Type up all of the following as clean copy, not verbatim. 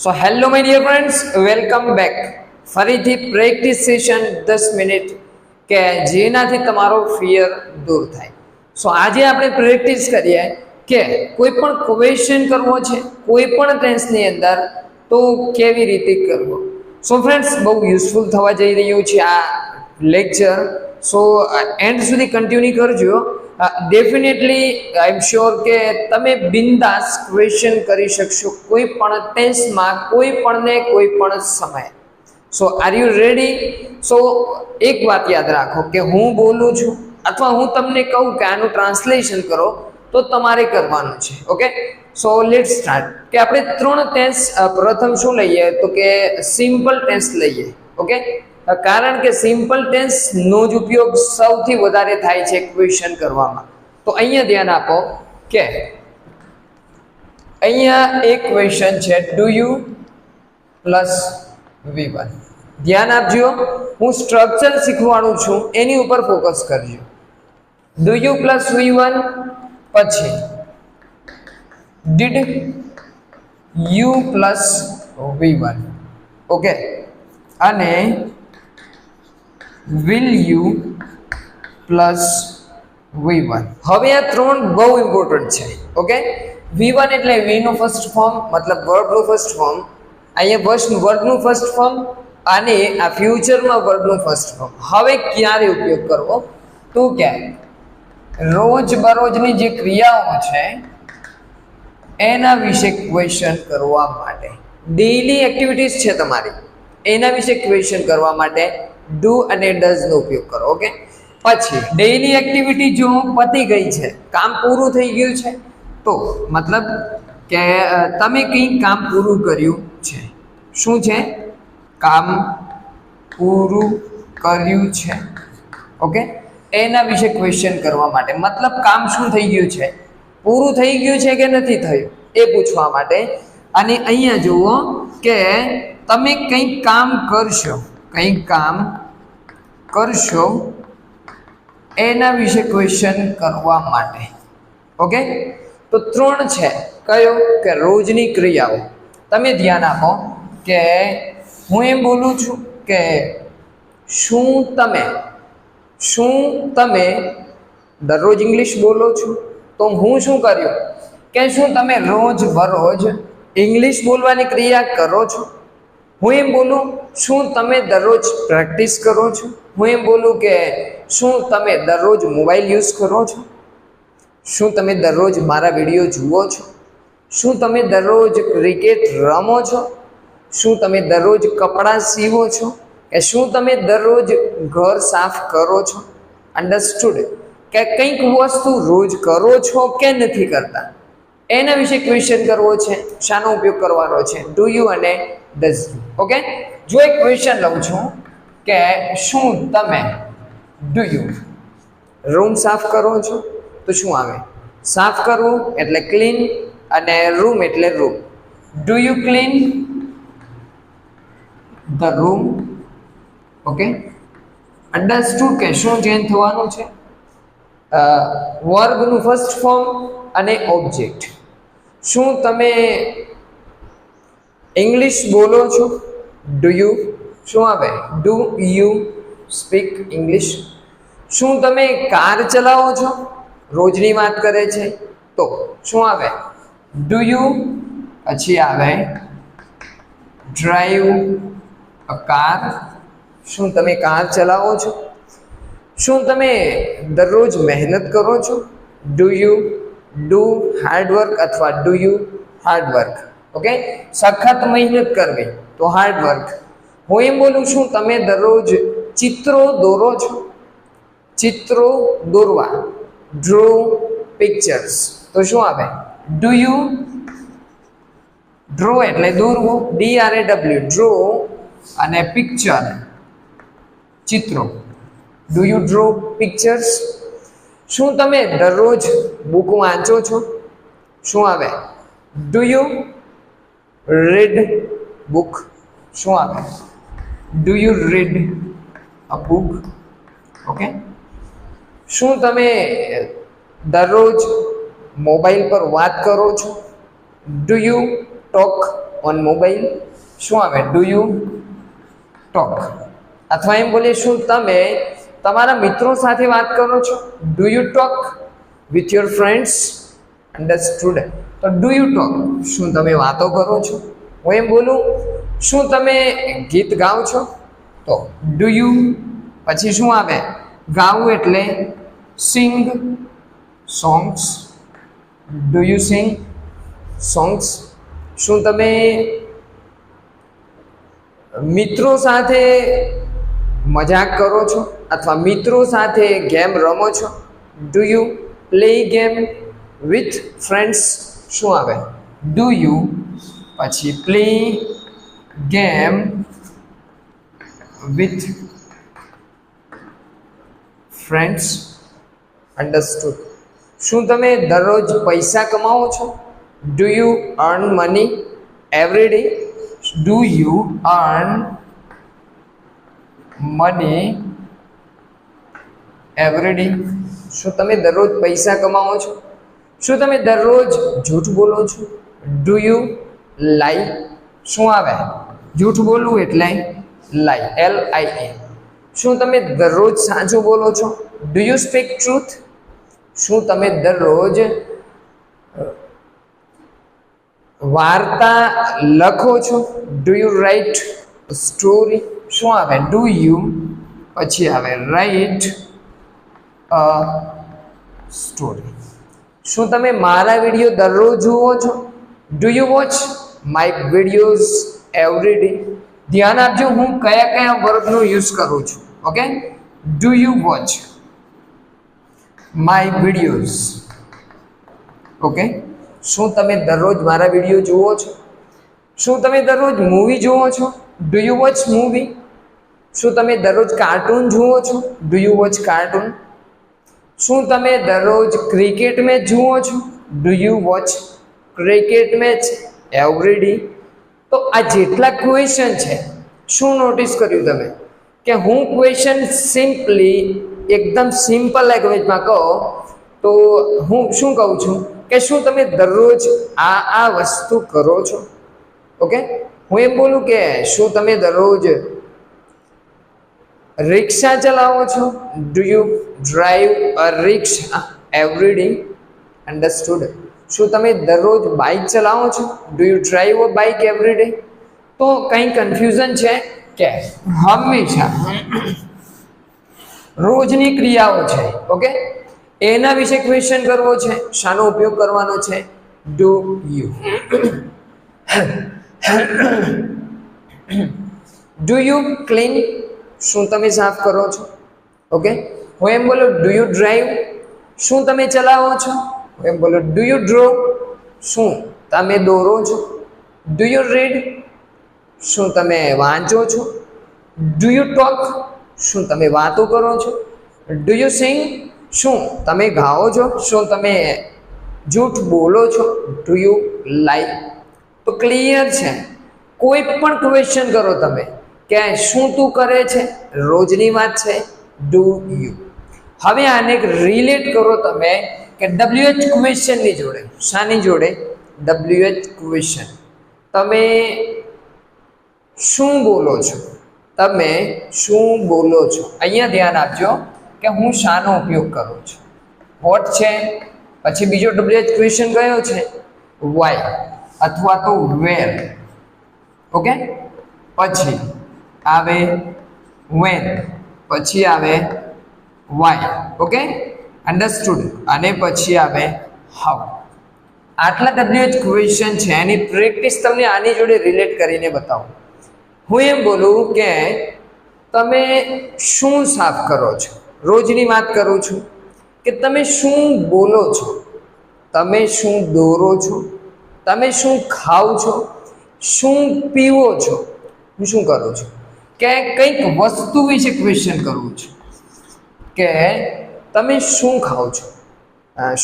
So hello my dear friends, welcome back. ફરીથી practice session 10 minute કે જેનાથી તમારો ફિયર દૂર થાય. સો આજે આપણે પ્રેક્ટિસ કરીએ કે કોઈ પણ ક્વેશ્ચન કરવો છે કોઈ પણ ટેન્સની અંદર તો કેવી રીતે કરવો. સો ફ્રેન્ડ્સ, બહુ યુઝફુલ થવા જઈ રહ્યું છે આ લેક્ચર. સો એન્ડ સુધી કન્ટિન્યુ કરજો. ડેફિનેટલી આઈ એમ શ્યોર કે તમે બિંદાસ ક્વેશ્ચન કરી શકશો કોઈ પણ ટેન્સમાં, કોઈ પણને કોઈ પણ સમયે. સો આર યુ રેડી? સો એક વાત યાદ રાખો કે હું બોલું છું અથવા હું તમને કહું કે આનું ટ્રાન્સલેશન કરો તો તમારે કરવાનું છે. Okay, so let start. કે આપણે ત્રણ ટેન્સ પ્રથમ શું લઈએ તો કે સિમ્પલ ટેન્સ લઈએ. ઓકે, કારણ કે સિમ્પલ ટેન્સનો જ ઉપયોગ સૌથી વધારે થાય છે ક્વેશ્ચન કરવામાં. તો અહીંયા ધ્યાન આપો કે અહીંયા એક ક્વેશ્ચન છે, ડુ યુ પ્લસ V1. ધ્યાન આપજો, હું સ્ટ્રક્ચર શીખવાડું છું એની ઉપર ફોકસ કરજો. ડુ યુ પ્લસ V1, પછી did you plus V1. Okay, અને will you પ્લસ V1. હવે આ ત્રણ બહુ ઇમ્પોર્ટન્ટ છે. ઓકે, V1 એટલે V નું ફર્સ્ટ ફોર્મ, મતલબ વર્બનું ફર્સ્ટ ફોર્મ. અહીંયા વર્બનું ફર્સ્ટ ફોર્મ અને આ ફ્યુચરમાં વર્બનું ફર્સ્ટ ફોર્મ. હવે ક્યારે ઉપયોગ કરવો તો ક્યારે રોજ બરોજની જે ક્રિયાઓ છે એના વિશે ક્વેશ્ચન કરવા માટે, ડેઈલી એક્ટિવિટીઝ છે તમારી એના વિશે ક્વેશ્ચન કરવા માટે ડુ અને ડઝ નો ઉપયોગ કરો. ઓકે, પછી ડેઈલી એક્ટિવિટી જો પતી ગઈ છે, કામ પૂરું થઈ ગયું છે, તો મતલબ કે તમે કંઈ કામ પૂરું કર્યું છે. શું છે? કામ પૂરું કર્યું છે. ઓકે, એના વિશે ક્વેશ્ચન કરવા માટે, મતલબ કામ શું થઈ ગયું છે, પૂરું થઈ ગયું છે કે નથી થયું એ પૂછવા માટે. અને અહીંયા જુઓ કે તમે કંઈક કામ કરશો, કંઈક કામ કરશો એના વિશે ક્વેશ્ચન કરવા માટે. ઓકે, તો ત્રણ છે. કયો? કે રોજની ક્રિયાઓ. તમે ધ્યાન આપો કે હું એમ બોલું છું કે શું તમે દરરોજ ઇંગ્લિશ બોલો છો, તો હું શું કર્યું કે શું તમે રોજ બરોજ ઇંગ્લિશ બોલવાની ક્રિયા કરો છો. હું એમ બોલું શું તમે દરરોજ પ્રેક્ટિસ કરો છો. હું એમ બોલું કે શું તમે દરરોજ મોબાઈલ યુઝ કરો છો. શું તમે દરરોજ મારા વિડીયો જુઓ છો. શું તમે દરરોજ ક્રિકેટ રમો છો. શું તમે દરરોજ કપડાં સીવો છો, કે શું તમે દરરોજ ઘર સાફ કરો છો. અન્ડરસ્ટુડ? કે કંઈક વસ્તુ રોજ કરો છો કે નથી કરતા એના વિશે ક્વેશ્ચન કરવો છે. શાનો ઉપયોગ કરવાનો છે? ડુ યુ અને ડઝ યુ. ઓકે, જો એક ક્વેશ્ચન લઉં છું કે શું તમે ડુ યુ રૂમ સાફ કરો છો, તો શું આવે? સાફ કરવું એટલે ક્લીન અને રૂમ એટલે room. Do you clean the room. Okay, understood કે શું ચેન્જ થવાનું છે? વર્બનું ફર્સ્ટ ફોર્મ અને ઓબ્જેક્ટ. શું તમે ઇંગ્લિશ બોલો છો? Do you. શું આવે? Do you speak English. શું તમે કાર ચલાવો છો? રોજની વાત કરે છે તો શું આવે? Do you. પછી આવે ડ્રાઈવ અ કાર. શું તમે કાર ચલાવો છો? શું તમે દરરોજ મહેનત કરો છો? ડુ યુ ડુ હાર્ડવર્ક અથવા ડુ યુ હાર્ડવર્ક. ઓકે, સખત મહેનત કરવી તો હાર્ડવર્ક. હું એમ બોલું છું તમે દરરોજ ચિત્રો દોરો છો. ચિત્રો દોરવા, ડ્રો પિક્ચર્સ. તો શું આવે? ડુ યુ ડ્રો એટલે દોરવું, DRAW ડ્રો, અને પિક્ચર ચિત્રો. Do you draw pictures. શું તમે દરરોજ બુક વાંચો છો? શું આવે? Do you read book. શું આવે? Do you read a book. Okay, શું તમે દરરોજ મોબાઈલ પર વાત કરો છો? Do you talk on mobile. શું આવે? Do you talk. અથવા એમ બોલીએ શું તમે તમારા મિત્રો સાથે વાત કરો છો? Do you talk with your friends? Understood? તો ડુ યુ ટોક, શું તમે વાતો કરો છો? હું એમ બોલું શું તમે ગીત ગાઓ છો? તો ડુ યુ, પછી શું આવે? ગાવું એટલે sing songs. Do you sing songs? શું તમે મિત્રો સાથે મજાક કરો છો અથવા મિત્રો સાથે ગેમ રમો છો? Do you play game with friends? શું આવે? ડુ યુ પછી play game with friends? Understood? શું તમે દરરોજ પૈસા કમાવો છો? Do you earn money every day? Do you earn money every day? શું તમે દરરોજ પૈસા કમાવો છો? શું તમે દરરોજ જૂઠ બોલો છો? ડુ યુ લાઈ? શું આવે? જૂઠ બોલવું એટલે લાઈ, LIE. શું તમે દરરોજ સાચું બોલો છો? Do you speak truth? શું તમે દરરોજ વાર્તા લખો છો? Do you write story? શું આવે? ડુ યુ પછી આવે રાઇટ અ સ્ટોરી. શું તમે મારા વિડીયો દરરોજ જુઓ છો? Do you watch my videos every day? ધ્યાન આપજો હું કયા કયા વર્બનો યુઝ કરું છું. Okay, do you watch my videos. Okay, શું તમે દરરોજ મારા વિડીયો જુઓ છો? શું તમે દરરોજ મૂવી જુઓ છો? Do you watch movie? શું તમે દરરોજ કાર્ટૂન જુઓ છો? Do you watch cartoon? શું તમે દરરોજ ક્રિકેટ મેચ જુઓ છો? Do you watch cricket match every day? તો આ જેટલા ક્વેશ્ચન છે, શું નોટિસ કર્યું તમે કે હું ક્વેશ્ચન સિમ્પલી એકદમ સિમ્પલ લેંગ્વેજમાં કહો તો હું શું કહું છું કે શું તમે દરરોજ આ વસ્તુ કરો છો? ઓકે, હું એમ બોલું કે શું તમે દરરોજ રિક્ષા ચલાવો છો? Do you drive a rickshaw every day? Understood? શું તમે દરરોજ બાઇક ચલાવો છો? Do you drive a bike every day? તો કંઈ કન્ફ્યુઝન છે કે હંમેશા રોજની ક્રિયાઓ છે, ઓકે, એના વિશે ક્વેશ્ચન કરવો છે. શાનો ઉપયોગ કરવાનો છે? Do you. Do you clean? શું તમે સાફ કરો છો? ઓકે, હું એમ બોલું ડુ યુ ડ્રાઈવ? શું તમે ચલાવો છો? હું એમ બોલું ડુ યુ ડ્રો? શું તમે દોરો છો? Do you read? શું તમે વાંચો છો? Do you talk? શું તમે વાતો કરો છો? Do you sing? શું તમે ગાઓ છો? શું તમે જૂઠ બોલો છો? ડુ યુ લાઈ? તો ક્લિયર છે. કોઈ પણ ક્વેશ્ચન કરો તમે કે શું તું કરે છે, રોજની વાત છે, ડુ યુ. હવે આને રિલેટ કરો તમે કે WH ક્વેશ્ચનની જોડે. શાની જોડે? WH question. તમે શું બોલો છો? તમે શું બોલો છો? અહીંયા ધ્યાન આપજો કે હું શાનો ઉપયોગ કરું છું. વોટ છે, પછી બીજો WH ક્વેશ્ચન કયો છે? વાય અથવા તો વેર. ઓકે, પછી આવે વેન, પછી આવે વાય. Okay, understood? અને પછી આવે હાઉ. આટલા WH ક્વેશ્ચન છે, એની પ્રેક્ટિસ તમને આની જોડે રિલેટ કરીને બતાવું. હું એમ બોલું કે તમે શું સાફ કરો છો? રોજની વાત કરું છું કે તમે શું બોલો છો? તમે શું દોરો છો? તમે શું ખાઓ છો? શું પીવો છો? હું શું કરું છું કે કંઈક વસ્તુ વિશે ક્વેશ્ચન કરવું છું કે તમે શું ખાઓ છો?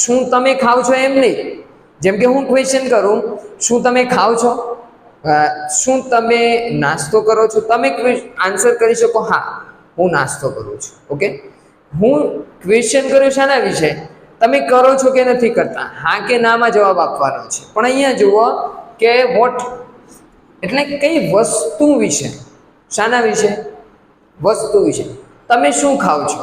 શું તમે ખાઓ છો એમ નહીં. જેમ કે હું ક્વેશ્ચન કરું શું તમે ખાઓ છો? શું તમે નાસ્તો કરો છો? તમે આન્સર કરી શકો હા હું નાસ્તો કરું છું. ઓકે, હું ક્વેશ્ચન કર્યો શાના વિશે? તમે કરો છો કે નથી કરતા? હા કે નામાં જવાબ આપવાનો છે. પણ અહીંયા જુઓ કે વોટ એટલે કઈ વસ્તુ વિશે, શાના વિશે? વસ્તુ વિશે. તમે શું ખાઓ છો?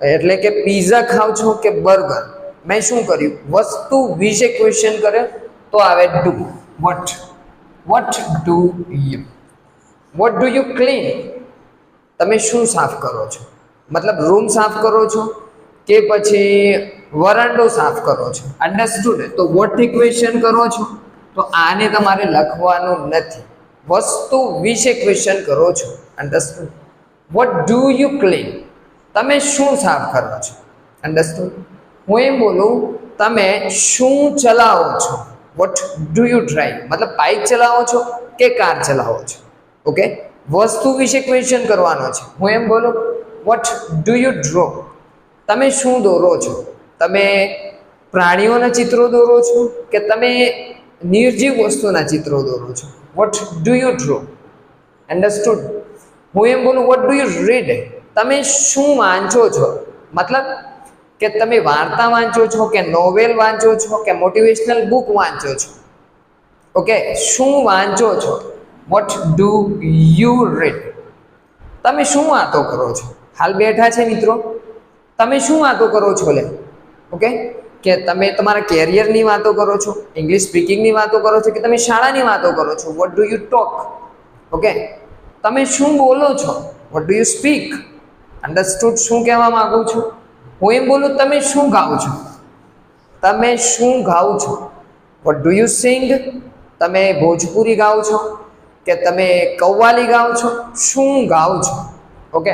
એટલે કે પીઝા ખાઓ છો કે બર્ગર? મેં શું કર્યું? વસ્તુ વિશે ક્વેશ્ચન કર્યો તો આવે do. Vote do you clean? તમે શું સાફ કરો છો? મતલબ રૂમ સાફ કરો છો કે પછી વરાંડો સાફ કરો છો? અન્ડરસ્ટુડ? તો વોટ થી ક્વેશ્ચન કરો છો તો આને તમારે લખવાનું નથી, વસ્તુ વિશે ક્વેશ્ચન કરો છો. Understood? Vote do you clean? તમે શું સાફ કરો છો? અન્ડરસ્ટુડ? હું એમ બોલું, તમે શું ચલાવો છો? What do you drive? મતલબ બાઇક ચલાવો છો કે કાર ચલાવો છો? ઓકે, વસ્તુ વિશે ક્વેશ્ચન કરવાનો છે. હું એમ બોલું, વોટ ડુ યુ ડ્રો? તમે શું દોરો છો? તમે પ્રાણીઓના ચિત્રો દોરો છો કે તમે નિર્જીવ વસ્તુના ચિત્રો દોરો છો? What do you draw? Understood? હું એમ બોલું, વોટ ડુ યુ રીડ? તમે શું વાંચો છો? મતલબ કે તમે વાર્તા વાંચો છો કે નોવેલ વાંચો છો કે મોટિવેશનલ બુક વાંચો છો? ઓકે, શું વાંચો છો? What do you read? તમે શું વાતો કરો છો? હાલ બેઠા છે મિત્રો, તમે શું વાતો કરો છો? ઓકે, કે તમે તમારા કેરિયરની વાતો કરો છો, ઇંગ્લિશ સ્પીકિંગની વાતો કરો છો કે તમે શાળાની વાતો કરો છો? What do you talk? Okay, તમે શું બોલો છો? What do you speak? Understood શું કહેવા માંગુ છું? હું એમ બોલું, તમે શું ગાઓ છો? તમે શું ગાઓ છો? What do you sing? તમે ભોજપુરી ગાઓ છો કે તમે કવ્વાલી ગાઓ છો? શું ગાઓ છો? ઓકે,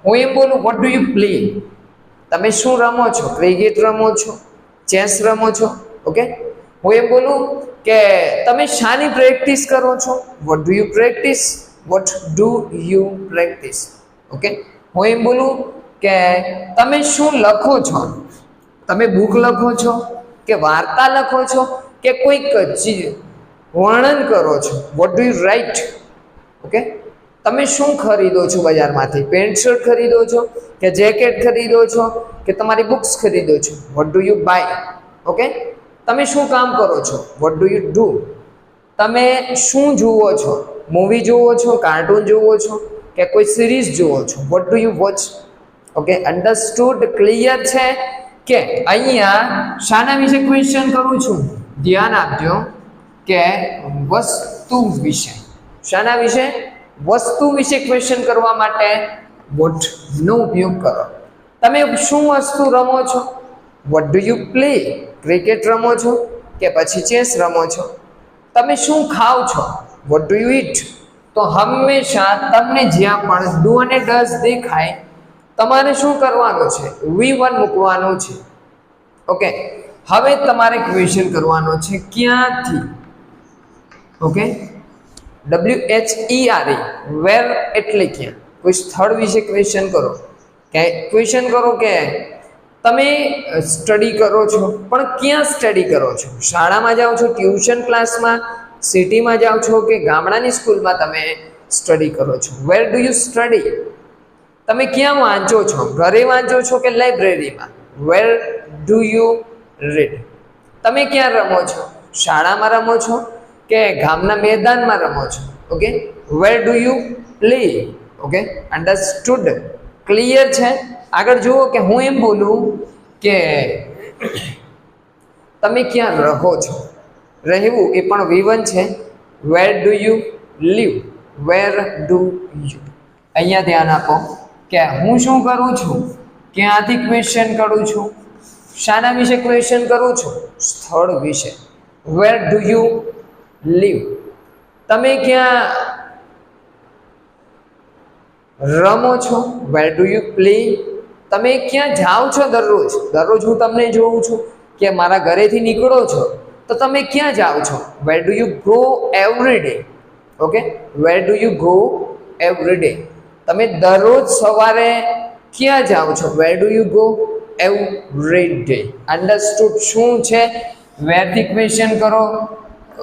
હું એમ બોલું, વોટ ડુ યુ પ્લે? તમે શું રમો છો? ક્રિકેટ રમો છો? ચેસ રમો છો? ઓકે, હું એમ બોલું કે તમે શાની પ્રેક્ટિસ કરો છો? What do you practice? Vote do you practice? Okay, હું એમ બોલું કે તમે શું લખો છો? તમે બુક લખો છો કે વાર્તા લખો છો કે કોઈક વર્ણન કરો છો? What do you write? Okay, તમે શું ખરીદો છો બજારમાંથી? પેન્ટ શર્ટ ખરીદો છો કે જેકેટ ખરીદો છો કે તમારી બુક્સ ખરીદો છો? What do you buy? Okay, તમે શું કામ કરો છો? What do you do? તમે શું જુઓ છો? મૂવી જુઓ છો, કાર્ટૂન જુઓ છો કે કોઈ સિરીઝ જુઓ છો? What do you watch? Okay, understood? Clear છે કે અહીંયા શાના વિશે ક્વેશ્ચન કરું છું? ધ્યાન આપજો કે વસ્તુ વિશે. શાના વિશે? વસ્તુ વિશે ક્વેશ્ચન કરવા માટે વોટ નો ઉપયોગ કરો. તમે શું વસ્તુ રમો છો? What do you play? Cricket રમો છો કે પછી ચેસ રમો છો? તમે શું ખાઓ છો? What do you it? તો હંમેશા તમને જ્યાં પણ ડુ અને ડઝ દેખાય તમારે શું કરવાનું છે? V1 મૂકવાનું છે. ઓકે, હવે તમારે ક્વેશ્ચન કરવાનો છે ક્યાંથી? ઓકે, WHERE, વેર એટલે ક્યાં? કોઈ સ્થળ વિશે ક્વેશ્ચન કરો. કે ક્વેશ્ચન કરો કે તમે સ્ટડી કરો છો, પણ ક્યાં સ્ટડી કરો છો? શાળામાં જાઓ છો, ટ્યુશન ક્લાસમાં, સિટીમાં જાઓ છો કે ગામડાની સ્કૂલમાં તમે સ્ટડી કરો છો? Where do you study? તમે ક્યાં વાંચો છો? ઘરે વાંચો છો કે લાઇબ્રેરીમાં? વેર ડુ યુ રીડ? તમે ક્યાં રમો છો? શાળામાં રમો છો કે ગામના મેદાનમાં રમો છો? Okay, wear do you play? Okay, understood? Clear છે? આગળ જુઓ કે હું એમ બોલું કે તમે ક્યાં રહો છો? રહેવું એ પણ V1 છે. Where do you live? Where do you? અહીંયા ધ્યાન આપો કે હું શું કરું છું? ક્યાંથી ક્વેશ્ચન કરું છું? શાના વિશે ક્વેશ્ચન કરું છું? સ્થળ વિશે. Where do you live? તમે ક્યાં રમો છો? Where do you play? તમે ક્યાં જાઓ છો દરરોજ? દરરોજ હું તમને જોઉં છું કે મારા ઘરેથી નીકળો છો, તો તમે ક્યાં જાઓ છો? Where do you go every day? Okay, wear do you go every day? તમે દરરોજ સવારે ક્યાં જાઓ છો? Where do you go every day? Understood? શું છે? વેરથી ક્વેશ્ચન કરો.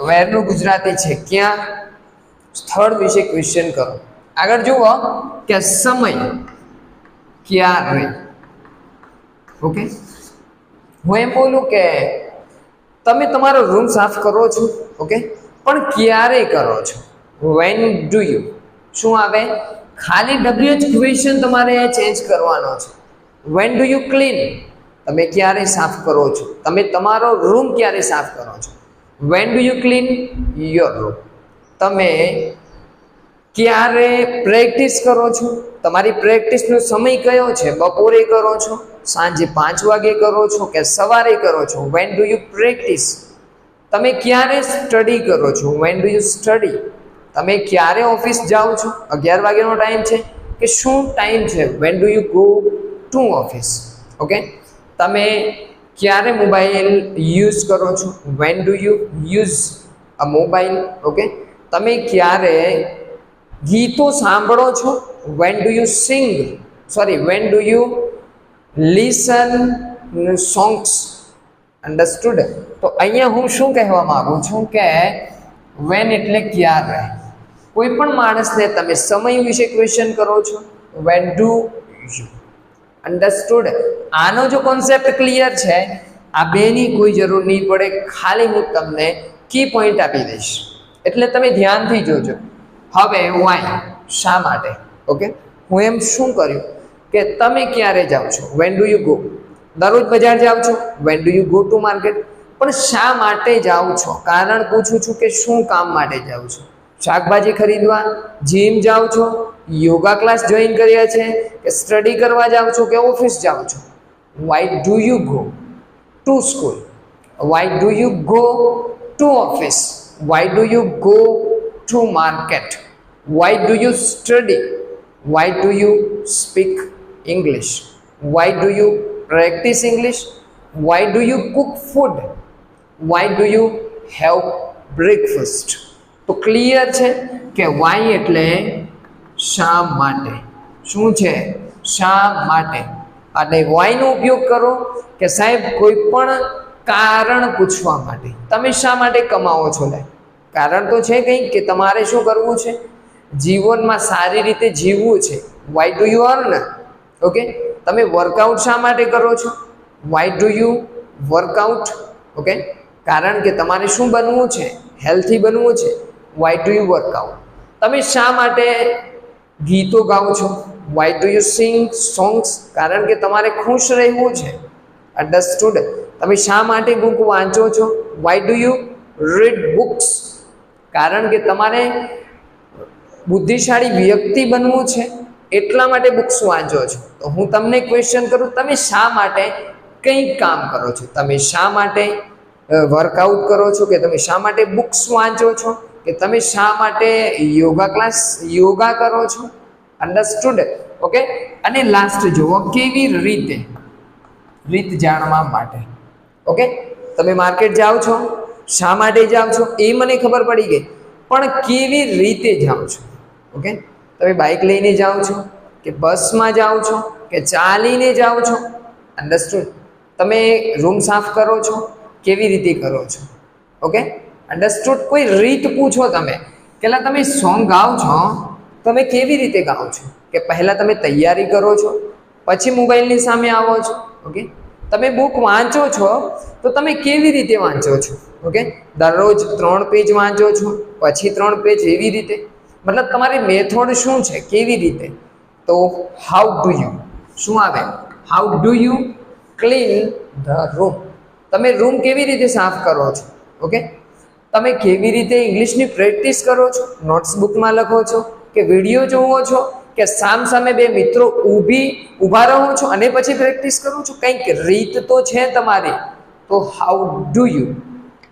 વેરનું ગુજરાતી છે ક્યાં. સ્થળ વિશે ક્વેશ્ચન કરો. આગળ જુઓ કે સમય, ક્યારે. ઓકે, હું એમ બોલું કે તમે તમારો રૂમ સાફ કરો છો. ઓકે, પણ ક્યારે કરો છો? વેન ડુ યુ શું આવે? ખાલી WH ક્વેશ્ચન તમારે ચેન્જ કરવાનો છે. વેન ડુ યુ ક્લીન તમે ક્યારે સાફ કરો છો? તમે તમારો રૂમ ક્યારે સાફ કરો છો? Van do you clean your room. તમે ક્યારે પ્રેક્ટિસ કરો છો? તમારી પ્રેક્ટિસનો સમય કયો છે? બપોરે કરો છો, સાંજે 5 વાગે કરો છો કે સવારે કરો છો? Van do you practice. તમે ક્યારે સ્ટડી કરો છો? Van do you study. તમે ક્યારે ઓફિસ જાઓ છો? 11 વાગ્યાનો ટાઈમ છે કે શું ટાઈમ છે? Van do you go two office. Okay. તમે ક્યારે મોબાઈલ યુઝ કરો છો? Van do you use a mobile. Okay. તમે ક્યારે ગીતો સાંભળો છો? Van do you sing van do you listen songs. Understood? તો અહીંયા હું શું કહેવા માંગુ છું કે વેન એટલે ક્યારે. કોઈ પણ માણસને તમે સમય વિશે ક્વેશ્ચન કરો છો, વેન ડુ યુ. અન્ડરસ્ટુડ? આનો જો કોન્સેપ્ટ ક્લિયર છે, આ બેની કોઈ જરૂર નહીં પડે, ખાલી હું તમને કી પોઈન્ટ આપી દઈશ, એટલે તમે ધ્યાનથી જોજો. હવે વાય, શા માટે? ઓકે. હું એમ શું કર્યું કે તમે ક્યારે જાઓ છો? Van do you go. દરરોજ બજાર જાઓ છો? Van do you go to market. પણ શા માટે જાઓ છો? કારણ પૂછું છું કે શું કામ માટે જાઓ છો? શાકભાજી ખરીદવા, જીમ જાઓ છો, યોગા ક્લાસ જોઈન કર્યા છે કે સ્ટડી કરવા જાઓ છો કે ઓફિસ જાઓ છો? Y do you go to school? Y do you go two office? Y do you go to market? Y do you study? Y do you speak English? Y do you practise English? Y do you Cook food? Y do you have breakfast? તો clear છે કે Y એટલે શા માટે. શું છે? શા માટે. અને વાયનો ઉપયોગ કરો કે સાહેબ કોઈ પણ કારણ પૂછવા માટે. તમે શા માટે કમાવો છો? કારણ તો છે કંઈક કે તમારે શું કરવું છે? જીવનમાં સારી રીતે જીવવું છે. Y do you earn? Okay. તમે વર્કઆઉટ શા માટે કરો છો? Y do you workout? Okay. કારણ કે તમારે શું બનવું છે? હેલ્થી બનવું છે. Y do you workout? તમે શા માટે ગીતો ગાઓ છો? Y do you sing songs? કારણ કે તમારે ખુશ રહેવું છે. અન્ડરસ્ટુડ? તમે શા માટે બુક વાંચો છો? Y do you read books? કારણ કે તમારે બુદ્ધિશાળી વ્યક્તિ બનવું છે, એટલા માટે બુક્સ વાંચો છો. તો હું તમને ક્વેશ્ચન કરું, તમે શા માટે કંઈક કામ કરો છો? તમે શા માટે વર્કઆઉટ કરો છો? કે તમે શા માટે બુક્સ વાંચો છો? કે તમે શા માટે યોગા કરો છો? અન્ડરસ્ટુડ? ઓકે. અને લાસ્ટ જુઓ, કેવી રીતે. રીત જાણવા માટે. ઓકે. તમે માર્કેટ જાઓ છો, શા માટે જાઓ છો એ મને ખબર પડી ગઈ, પણ કેવી રીતે જાઓ છો? ઓકે. તમે બાઇક લઈને જાઓ છો કે બસમાં જાઓ છો કે ચાલીને જાઓ છો? અન્ડરસ્ટુડ? તમે રૂમ સાફ કરો છો, કેવી રીતે કરો છો? ઓકે. અન્ડરસ્ટુડ? કોઈ રીત પૂછો તમે કે તમે સોંગ ગાઓ છો, તમે કેવી રીતે ગાઓ છો? કે પહેલાં તમે તૈયારી કરો છો, પછી મોબાઈલની સામે આવો છો? ઓકે. તમે બુક વાંચો છો તો તમે કેવી રીતે વાંચો છો? ઓકે. દરરોજ 3 પેજ વાંચો છો, પછી 3 પેજ, એવી રીતે? મતલબ તમારી મેથડ શું છે? કેવી રીતે? તો હાઉ ડુ યુ શું આવે? How do you clean the room? તમે રૂમ કેવી રીતે સાફ કરો છો? ઓકે. તમે કેવી રીતે ઇંગ્લિશની પ્રેક્ટિસ કરો છો? નોટ્સ બુકમાં લખો છો કે વિડીયો જોવો છો કે સામે બે મિત્રો ઊભા રહો છો અને પછી પ્રેક્ટિસ કરો છો? કંઈક રીત તો છે તમારી. તો how do you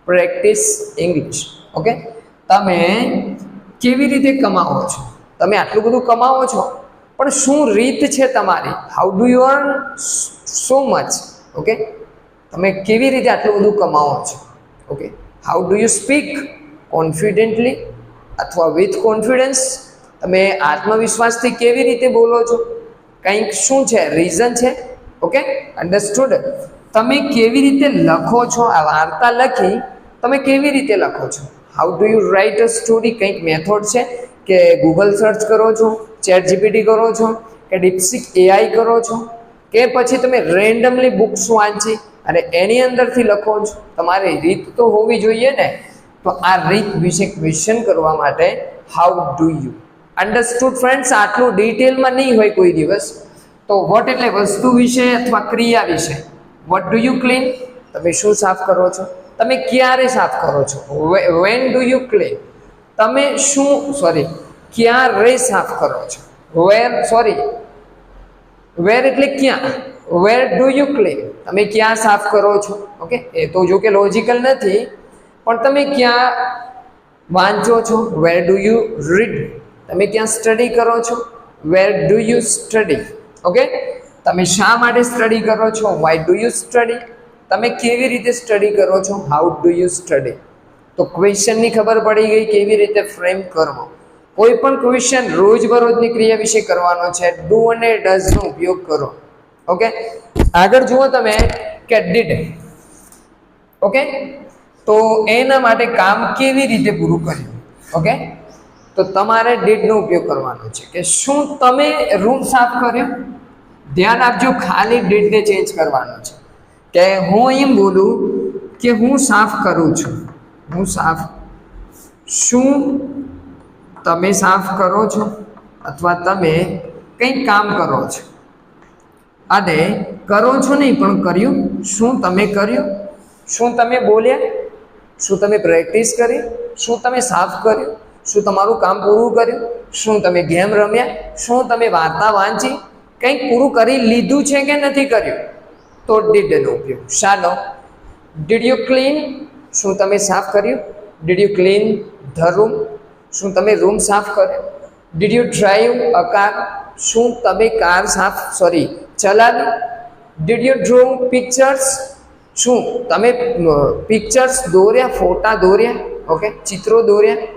practise English? Okay. તમે કેવી રીતે કમાવો છો? તમે આટલું બધું કમાવો છો, પણ શું રીત છે તમારી? How do you earn so much? Okay. તમે કેવી રીતે આટલું બધું કમાવો છો? Okay. How do you speak confidently અથવા વિથ કોન્ફિડન્સ? તમે આત્મવિશ્વાસથી કેવી રીતે બોલો છો? કંઈક શું છે? રીઝન છે? ઓકે. અન્ડરસ્ટુડ? તમે કેવી રીતે લખો છો? આ વાર્તા લખી તમે કેવી રીતે લખો છો? How do you write a story? કંઈક મેથડ છે કે ગૂગલ સર્ચ કરો છો, ચેટ જીપીટી કરો છો કે ડીપસીક AI કરો છો, કે પછી તમે રેન્ડમલી બુક્સ વાંચી અને એની અંદરથી લખો છો? તમારી રીત તો હોવી જોઈએ ને. તો આ રીત વિશે ક્વેશ્ચન કરવા માટે how do you. Understood friends? આટલું ડિટેલમાં નહીં હોય કોઈ દિવસ. તો વોટ એટલે વસ્તુ વિશે અથવા ક્રિયા વિશે. Vote do you clean? તમે શું સાફ કરો છો? તમે ક્યારે સાફ કરો છો? Van do you clean? તમે ક્યારે સાફ કરો છો? વેર એટલે ક્યાં. વેર ડુ યુ ક્લીન? તમે ક્યાં સાફ કરો છો? ઓકે, એ તો જો કે લોજિકલ નથી, પણ તમે ક્યાં વાંચો છો? Where do you read? તમે ક્યાં સ્ટડી કરો છો? Where do you study? Okay, તમે શા માટે સ્ટડી કરો છો? Y do you study? તમે કેવી રીતે સ્ટડી કરો છો? How do you study? તો ક્વેશ્ચનની ખબર પડી ગઈ કેવી રીતે ફ્રેમ કરવો. કોઈ પણ ક્વેશ્ચન રોજબરોજની ક્રિયા વિશે કરવાનો છે. ડુ અને ડઝ નો ઉપયોગ કરો. ઓકે, આગળ જુઓ તમે કે ડીડ. ઓકે, તો એના માટે કામ કેવી રીતે પૂરું કર્યું. ઓકે, તો તમારે ડીડ નો ઉપયોગ કરવાનો છે કે શું તમે રૂમ સાફ કર્યો. ધ્યાન આપજો, ખાલી ડીડ ને ચેન્જ કરવાનું છે કે હું એમ બોલું કે હું સાફ કરું છું. શું તમે સાફ કરો છો અથવા તમે કંઈક કામ કરો છો. અને કરો છો નહીં પણ કર્યું. શું તમે કર્યું? શું તમે બોલ્યા? શું તમે પ્રેક્ટિસ કરી? શું તમે સાફ કર્યું? શું તમારું કામ પૂરું કર્યું? શું તમે ગેમ રમ્યા? શું તમે વાર્તા વાંચી? કંઈક પૂરું કરી લીધું છે કે નથી કર્યું? તો ડીડ નો ઉપયોગ. શાનો? Did you clean? શું તમે સાફ કર્યું? Did you clean the room? શું તમે રૂમ સાફ કર્યો? Did you drive a car? શું તમે કાર ચલાવી? Did you draw pictures? શું તમે પિક્ચર્સ દોર્યા, ફોટા દોર્યા? ઓકે, ચિત્રો દોર્યા?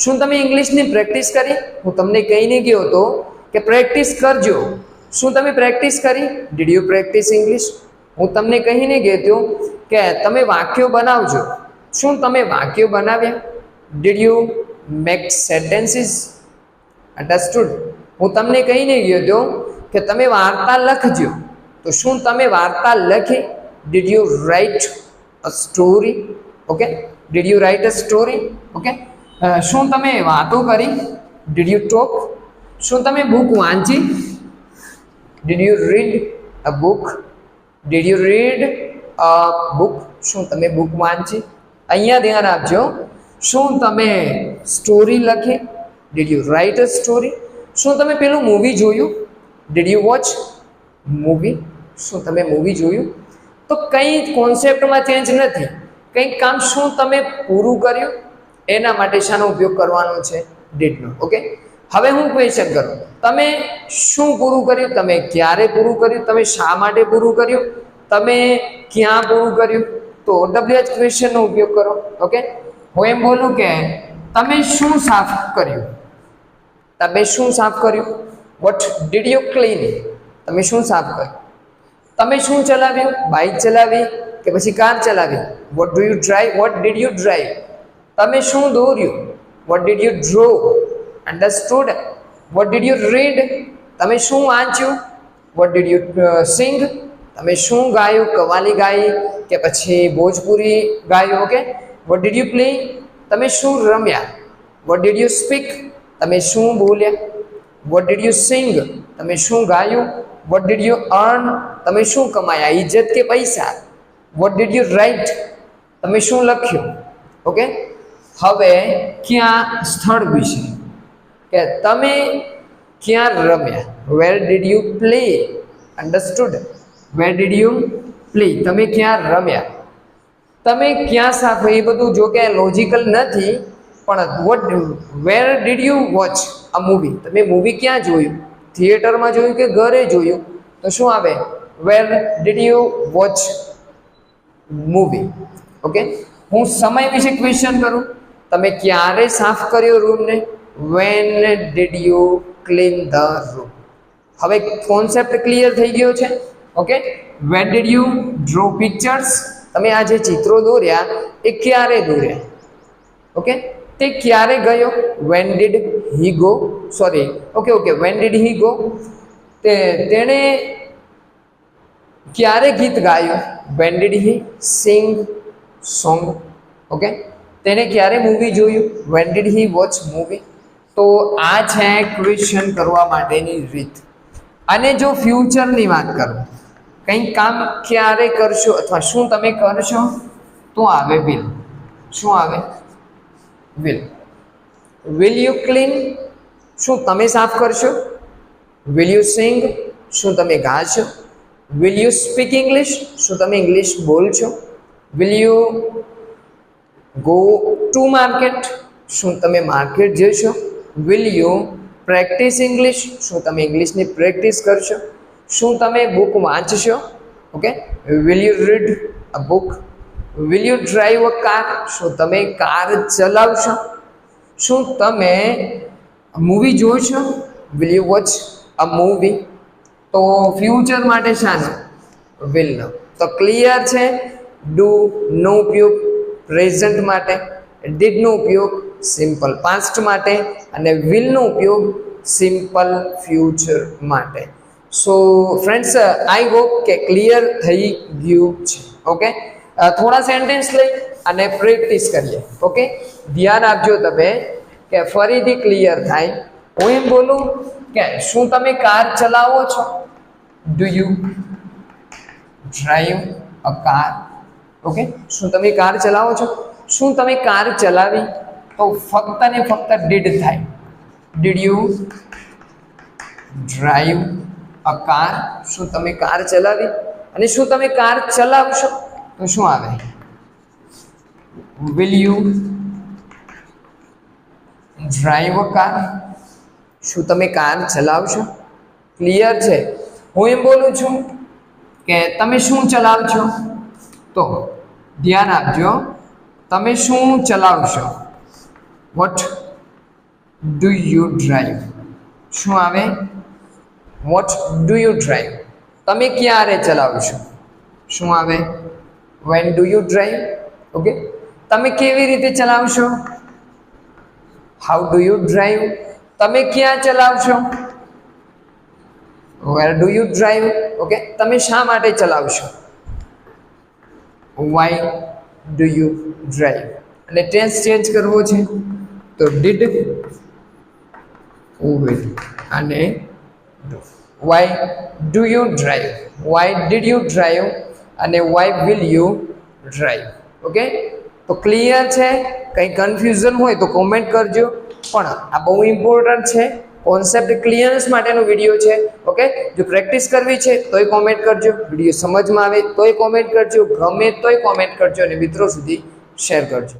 શું તમે ઇંગ્લિશની પ્રેક્ટિસ કરી? હું તમને કહીને ગયો હતો કે પ્રેક્ટિસ કરજો. શું તમે પ્રેક્ટિસ કરી? Did you practise English? હું તમને કહીને ગયો કે તમે વાક્યો બનાવજો. શું તમે વાક્યો બનાવ્યા? Did you make sentences? Understood? હું તમને કહીને ગયો હતો કે તમે વાર્તા લખજો. તો શું તમે વાર્તા લખી? Did you write a story? Okay, did you write a story? Okay, શું તમે વાતો કરી? Did you talk? શું તમે બુક વાંચી? Did you read a book? Did you read a book? શું તમે બુક વાંચી? અહીંયા ધ્યાન આપજો. શું તમે સ્ટોરી લખી? Did you write a story? શું તમે પેલું મૂવી જોયું? Did you watch movie? શું તમે મૂવી જોયું? તો કંઈ કોન્સેપ્ટમાં ચેન્જ નથી. કંઈક કામ શું તમે પૂરું કર્યું? એના માટે શાનો ઉપયોગ કરવાનો છે? ડીડનો. ઓકે, હવે હું ક્વેશ્ચન કરું. તમે શું પૂરું કર્યું? તમે ક્યારે પૂરું કર્યું? તમે શા માટે પૂરું કર્યું? તમે ક્યાં પૂરું કર્યું? તો WH ક્વેશ્ચનનો ઉપયોગ કરો. ઓકે, હું એમ બોલું કે તમે શું સાફ કર્યું? તમે શું સાફ કર્યું? What did you clean? તમે શું સાફ કર્યું? તમે શું ચલાવ્યું? બાઇક ચલાવી કે પછી કાર ચલાવી? Vote do you drive? What did you drive? તમે શું દોર્યું? What did you draw? Understood? What did you read? તમે શું વાંચ્યું? What did you sing? તમે શું ગાયું? કવાલી ગાઈ કે પછી ભોજપુરી ગાયું? Okay, what did you play? તમે શું રમ્યા? What did you speak? તમે શું બોલ્યા? What did you sing? તમે શું ગાયું? What did you earn? તમે શું કમાયા? ઇજ્જત કે પૈસા? What did you write? તમે શું લખ્યું? ઓકે, હવે ક્યાં સ્થળ વિશે કે તમે ક્યાં રમ્યા? Where did you play? Understood? Where did you play? તમે ક્યાં રમ્યા? તમે ક્યાં સાફ? એ બધું જો કે લોજિકલ નથી, પણ where did you watch a movie? તમે મૂવી ક્યાં જોયું? થિયેટરમાં જોયું કે ઘરે જોયું? તો શું આવે? Where did you watch movie? Okay, હું સમય વિશે ક્વેશ્ચન કરું. તમે ક્યારે સાફ કર્યો રૂમને? When did you clean the room? હવે કોન્સેપ્ટ ક્લિયર થઈ ગયો છે. Okay, when did you draw pictures? તમે આ જે ચિત્રો દોર્યા એ ક્યારે દોર્યા? ઓકે, તે ક્યારે ગયો? When did he go? Okay, when did he go? તેણે ક્યારે ગીત ગાયું? When did he sing song? Okay, તેણે ક્યારે મૂવી જોયું? When did he watch movie? તો આ છે ક્વેશ્ચન કરવા માટેની રીત. અને જો ફ્યુચરની વાત કરું, કંઈક કામ ક્યારે કરશો અથવા શું તમે કરશો, તો આવે વિલ. શું આવે? વિલ. Will you clean? શું તમે સાફ કરશો? Will you sing? શું તમે ગાશો? Will you speak English? શું તમે ઇંગ્લિશ બોલશો? Will you go to market? શું તમે માર્કેટ જશો? Will you practise English? શું તમે ઇંગ્લિશની પ્રેક્ટિસ કરશો? શું તમે બુક વાંચશો? Okay, will you read a book? Will you drive a car? શું તમે કાર ચલાવશો? શું તમે મૂવી જોશો? Will you watch a movie? તો ફ્યુચર માટે શાનો? વિલ નો. તો ક્લિયર છે. ડુ નો ઉપયોગ પ્રેઝન્ટ માટે, ડીડ નો ઉપયોગ સિમ્પલ પાસ્ટ માટે, અને વિલ નો ઉપયોગ સિમ્પલ ફ્યુચર માટે. સો ફ્રેન્ડ્સ, આઈ હોપ કે ક્લિયર થઈ ગયું છે. ઓકે, થોડા સેન્ટેન્સ લઈ અને પ્રેક્ટિસ કરીએ. ઓકે, ધ્યાન આપજો તમે કે ફરીથી ક્લિયર થાય. હું એમ બોલું કે શું તમે કાર ચલાવો છો? Do you drive a car? Okay, શું તમે કાર ચલાવો છો? શું તમે કાર ચલાવી? તો ફક્ત ને ફક્ત ડીડ થાય. Did you drive a car? શું તમે કાર ચલાવી? અને શું તમે કાર ચલાવશો? તો શું આવે? Will you drive a car? શું તમે કાર ચલાવશો? ક્લિયર છે. હું એમ બોલું છું કે તમે શું ચલાવશો? તો ધ્યાન આપજો, તમે શું ચલાવશો? What do you drive? શું આવે? What do you drive? તમે ક્યારે ચલાવશો? શું આવે? When do you drive? Okay, તમે કેવી રીતે ચલાવશો? How do you drive? તમે ક્યાં ચલાવશો? Where do you drive? Okay, તમે શા માટે ચલાવશો? Why do you drive? અને ટેન્સ ચેન્જ કરવો છે તો ડીડ, વિલ અને do. Why do you drive? Why did you drive? અને why will you drive? Okay, તો ક્લિયર છે. કંઈ કન્ફ્યુઝન હોય તો કોમેન્ટ કરજો. પણ આ બહુ ઇમ્પોર્ટન્ટ છે, કોન્સેપ્ટ ક્લિયરન્સ માટેનો વિડીયો છે. ઓકે, જો પ્રેક્ટિસ કરવી છે તોય કોમેન્ટ કરજો, વિડીયો સમજમાં આવે તોય કોમેન્ટ કરજો, ગમે તોય કોમેન્ટ કરજો, અને મિત્રો સુધી શેર કરજો.